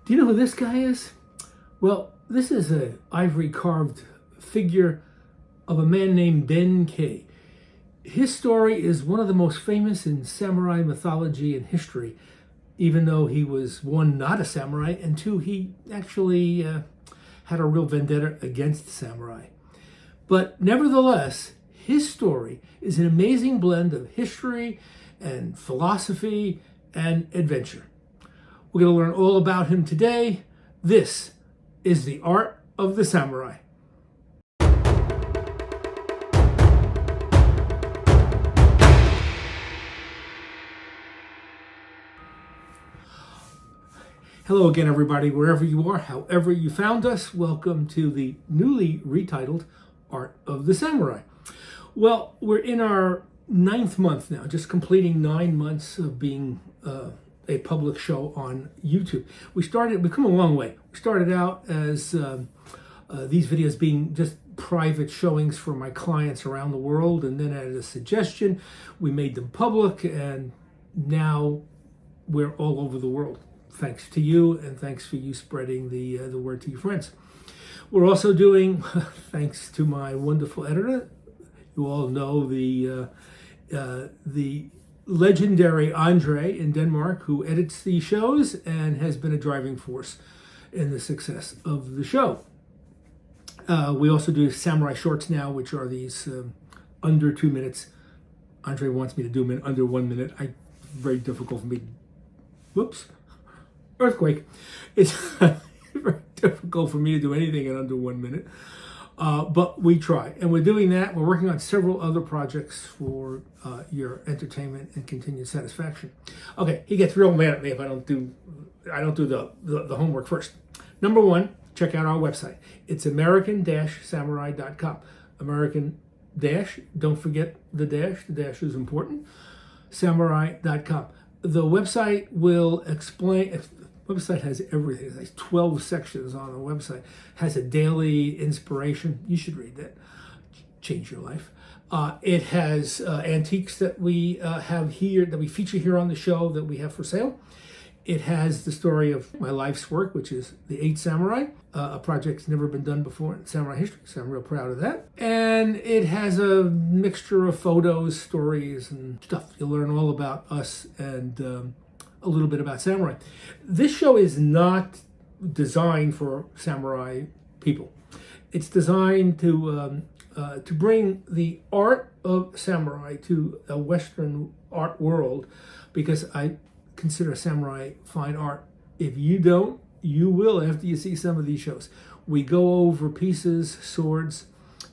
Do you know who this guy is? Well, this is an ivory carved figure of a man named Benkei. His story is one of the most famous in samurai mythology and history, even though he was, one, not a samurai, and two, he actually had a real vendetta against samurai. But nevertheless, his story is an amazing blend of history and philosophy and adventure. We're going to learn all about him today. This is the Art of the Samurai. Hello again, everybody, wherever you are, however you found us. Welcome to the newly retitled Art of the Samurai. Well, we're in our 9th month now, just completing 9 months of being a public show on YouTube. We've come a long way. We started out as these videos being just private showings for my clients around the world, and then at a suggestion, we made them public, and now we're all over the world. Thanks to you, and thanks for you spreading the word to your friends. We're also doing, thanks to my wonderful editor, you all know the legendary Andre in Denmark, who edits the shows and has been a driving force in the success of the show. We also do Samurai Shorts now, which are these under 2 minutes. Andre wants me to do them in under 1 minute. Very difficult for me. Whoops. Earthquake. It's very difficult for me to do anything in under 1 minute. But we try, and we're doing that. We're working on several other projects for your entertainment and continued satisfaction. Okay, he gets real mad at me if I don't do the homework first. Number one, check out our website. It's American-Samurai.com. American dash, don't forget the dash. The dash is important. Samurai.com. The website will explain. The website has everything. There's like 12 sections on the website. Has a daily inspiration. You should read that. Change your life. It has antiques that we have here, that we feature here on the show, that we have for sale. It has the story of my life's work, which is The 8 Samurai, a project that's never been done before in samurai history, so I'm real proud of that. And it has a mixture of photos, stories, and stuff. You'll learn all about us and a little bit about samurai. This show is not designed for samurai people. It's designed to bring the art of samurai to a Western art world, because I consider samurai fine art. If you don't, you will after you see some of these shows. We go over pieces, swords,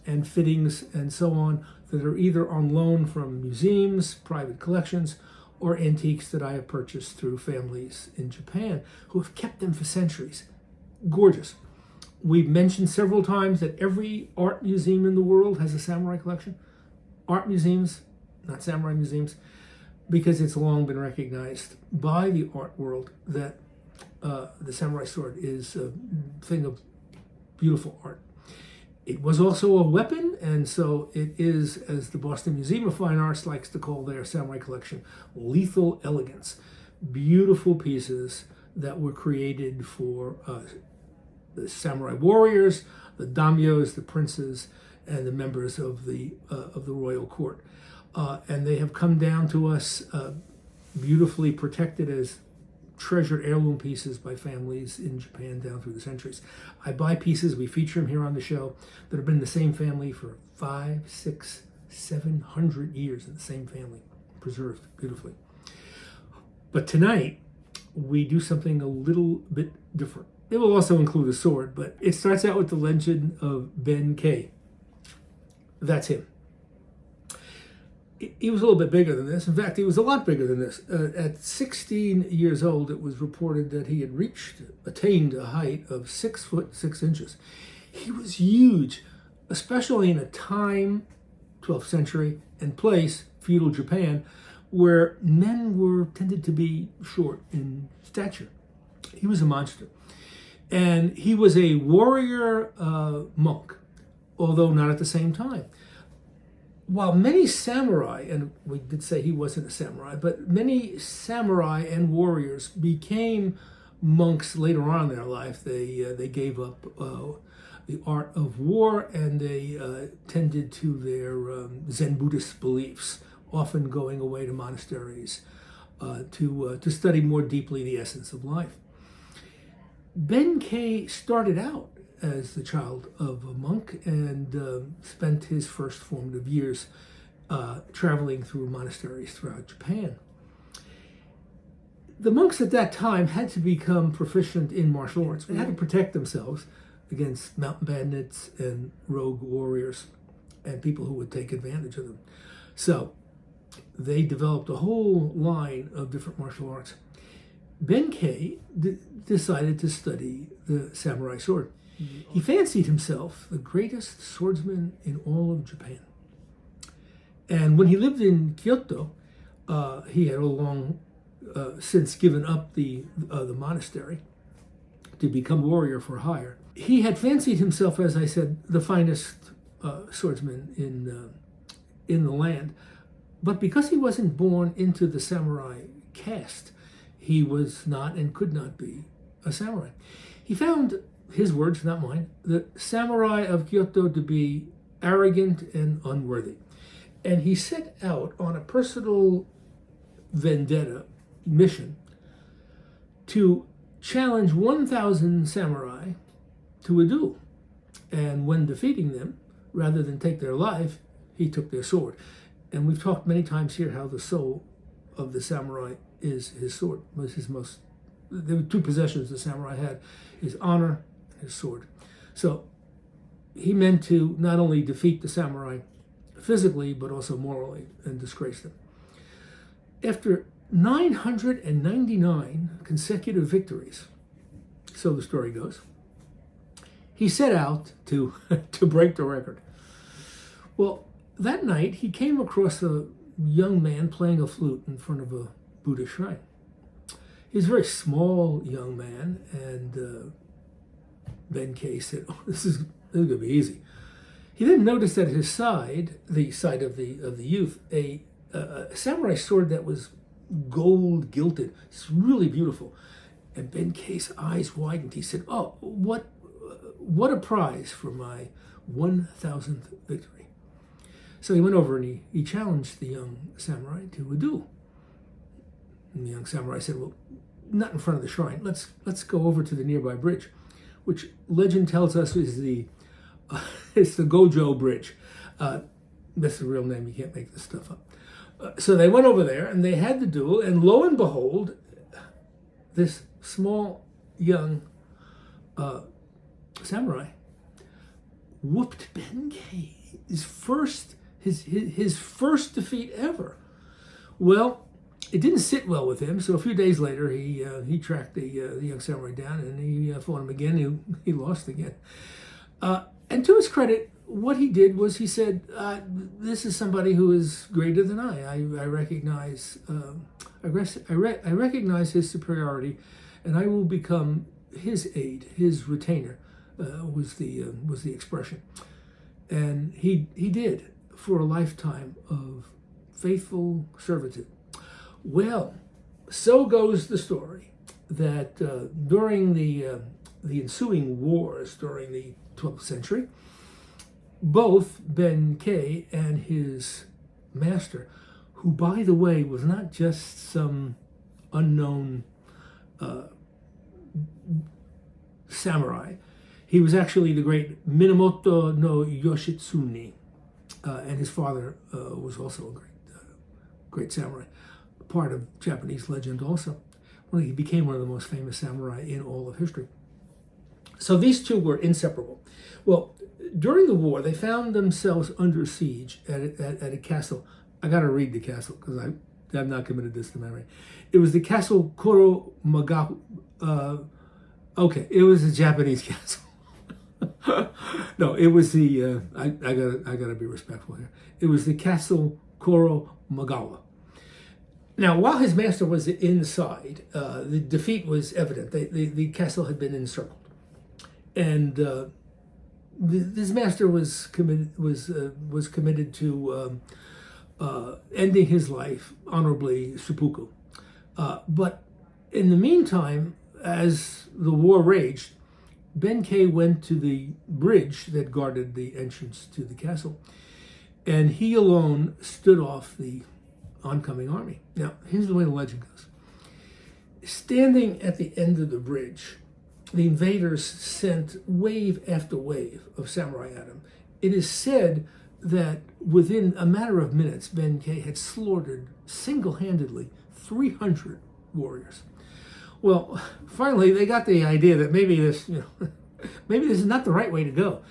and fittings, and so on, that are either on loan from museums, private collections, or antiques that I have purchased through families in Japan who have kept them for centuries. Gorgeous. We've mentioned several times that every art museum in the world has a samurai collection. Art museums, not samurai museums, because it's long been recognized by the art world that the samurai sword is a thing of beautiful art. It was also a weapon, and so it is, as the Boston Museum of Fine Arts likes to call their samurai collection, lethal elegance. Beautiful pieces that were created for the samurai warriors, the daimyos, the princes, and the members of the royal court. And they have come down to us beautifully protected as treasured heirloom pieces by families in Japan down through the centuries. I buy pieces, we feature them here on the show, that have been in the same family for 500, 600, 700 years, in the same family, preserved beautifully. But tonight, we do something a little bit different. It will also include a sword, but it starts out with the Legend of Ben-Kei. That's him. He was a little bit bigger than this. In fact, he was a lot bigger than this. At 16 years old, it was reported that he had attained a height of 6 foot 6 inches. He was huge, especially in a time, 12th century, and place, feudal Japan, where men tended to be short in stature. He was a monster. And he was a warrior monk, although not at the same time. While many samurai, and we did say he wasn't a samurai, but many samurai and warriors became monks later on in their life, they gave up the art of war, and they tended to their Zen Buddhist beliefs, often going away to monasteries to study more deeply the essence of life. Benkei started out as the child of a monk and spent his first formative years traveling through monasteries throughout Japan. The monks at that time had to become proficient in martial arts. They had to protect themselves against mountain bandits and rogue warriors and people who would take advantage of them. So they developed a whole line of different martial arts. Benkei decided to study the samurai sword. He fancied himself the greatest swordsman in all of Japan. And when he lived in Kyoto, he had long since given up the monastery to become warrior for hire. He had fancied himself, as I said, the finest swordsman in the land. But because he wasn't born into the samurai caste, he was not and could not be a samurai. He found, his words, not mine, the samurai of Kyoto to be arrogant and unworthy. And he set out on a personal vendetta mission to challenge 1,000 samurai to a duel. And when defeating them, rather than take their life, he took their sword. And we've talked many times here how the soul of the samurai is his sword. Was his most. There were two possessions the samurai had: his honor and his sword. So he meant to not only defeat the samurai physically, but also morally, and disgrace them. After 999 consecutive victories, so the story goes, he set out to break the record. Well, that night he came across a young man playing a flute in front of a Buddhist shrine. He was a very small young man, and Benkei said, "Oh, this is going to be easy." He then noticed at his side, the side of the youth, a samurai sword that was gold gilded. It's really beautiful. And Benkei's eyes widened. He said, "Oh, what a prize for my 1,000th victory." So he went over and he challenged the young samurai to a duel. And the young samurai said, "Well, not in front of the shrine. Let's go over to the nearby bridge," which legend tells us is it's the Gojo Bridge. That's the real name. You can't make this stuff up. So they went over there and they had the duel, and lo and behold, this small young samurai whooped Benkei. His first defeat ever. Well, it didn't sit well with him. So a few days later, he tracked the young samurai down and he fought him again. He lost again. And to his credit, what he did was he said, "This is somebody who is greater than I. I recognize I recognize his superiority, and I will become his aide, his retainer." Was the expression, and he did for a lifetime of faithful servitude. Well, so goes the story that during the ensuing wars during the 12th century, both Benkei and his master, who, by the way, was not just some unknown samurai, he was actually the great Minamoto no Yoshitsune, and his father was also a great samurai, part of Japanese legend also. Well, he became one of the most famous samurai in all of history. So these two were inseparable. Well, during the war, they found themselves under siege at a castle. I got to read the castle because I've not committed this to memory. It was the castle Koro Magawa. Okay, it was a Japanese castle. No, it was the. I gotta be respectful here. It was the castle Koro Magawa. Now, while his master was inside, the defeat was evident. The castle had been encircled, and his master was committed to ending his life honorably seppuku. But in the meantime, as the war raged, Benkei went to the bridge that guarded the entrance to the castle, and he alone stood off the oncoming army. Now, here's the way the legend goes. Standing at the end of the bridge, the invaders sent wave after wave of samurai at him. It is said that within a matter of minutes, Benkei had slaughtered single-handedly 300 warriors. Well, finally, they got the idea that maybe this is not the right way to go.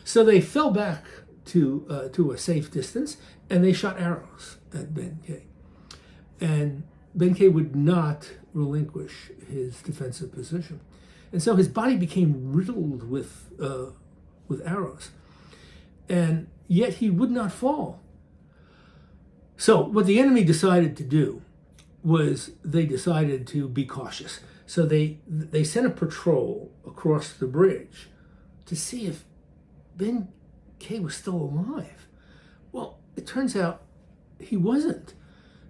So they fell back to a safe distance, and they shot arrows at Benkei. And Benkei would not relinquish his defensive position. And so his body became riddled with arrows. And yet he would not fall. So what the enemy decided to do was they decided to be cautious. So they sent a patrol across the bridge to see if Benkei was still alive. Well, it turns out he wasn't.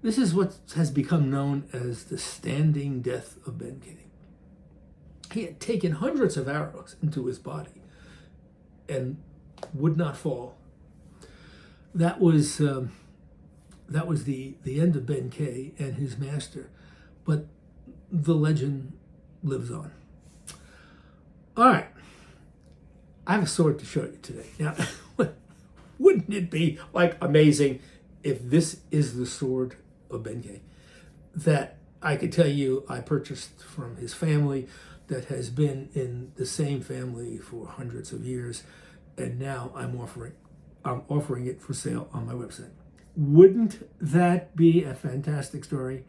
This is what has become known as the standing death of Benkei. He had taken hundreds of arrows into his body and would not fall. That was the end of Benkei and his master, but the legend lives on. All right, I have a sword to show you today. Now, wouldn't it be like amazing if this is the sword of Benkei that I could tell you I purchased from his family, that has been in the same family for hundreds of years, and now I'm offering it for sale on my website. Wouldn't that be a fantastic story?